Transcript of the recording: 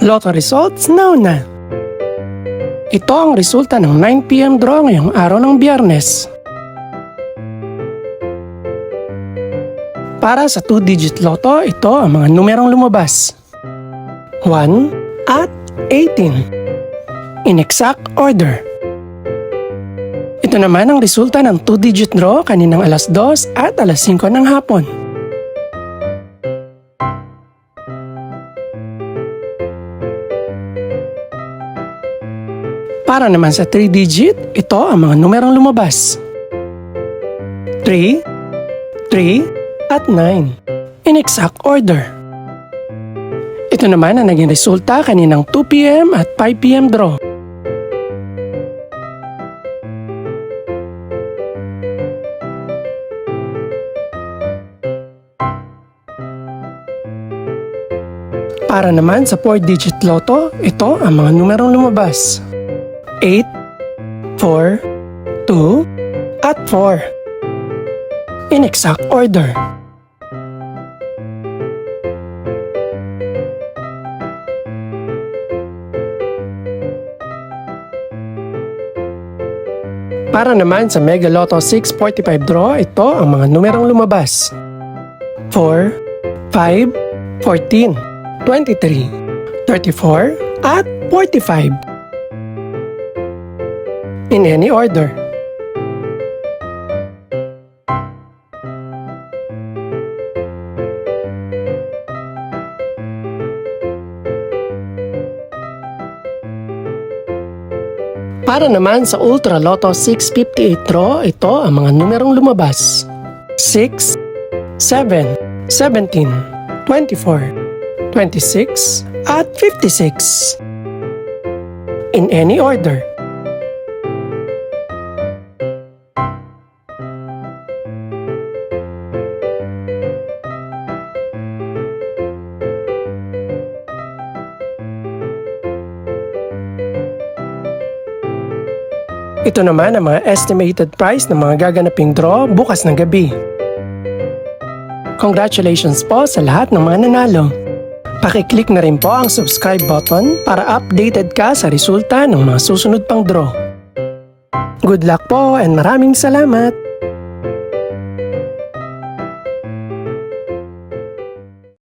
Lotto results now na. Ito ang resulta ng 9 PM draw ngayong araw ng Biyernes. Para sa 2-digit lotto, ito ang mga numerong lumabas. 1 at 18. In exact order. Ito naman ang resulta ng 2-digit draw kaninang alas 2 at alas 5 ng hapon. Para naman sa 3-digit, ito ang mga numerong lumabas. 3, 3, at 9. In exact order. Ito naman ang naging resulta kaninang 2 PM at 5 PM draw. Para naman sa 4-digit lotto, ito ang mga numerong lumabas. 8, 4, 2, at 4. In exact order. Para naman sa Mega Lotto 645 draw, ito ang mga numerong lumabas. 4, 5, 14, 23, 34, at 45. In any order. Para naman sa Ultra Lotto 658 draw, ito ang mga numerong lumabas. 6, 7, 17, 24, 26, at 56. In any order. Ito naman ang mga estimated price ng mga gaganaping draw bukas ng gabi. Congratulations po sa lahat ng mga nanalo. Pakiclick na rin po ang subscribe button para updated ka sa resulta ng mga susunod pang draw. Good luck po and maraming salamat!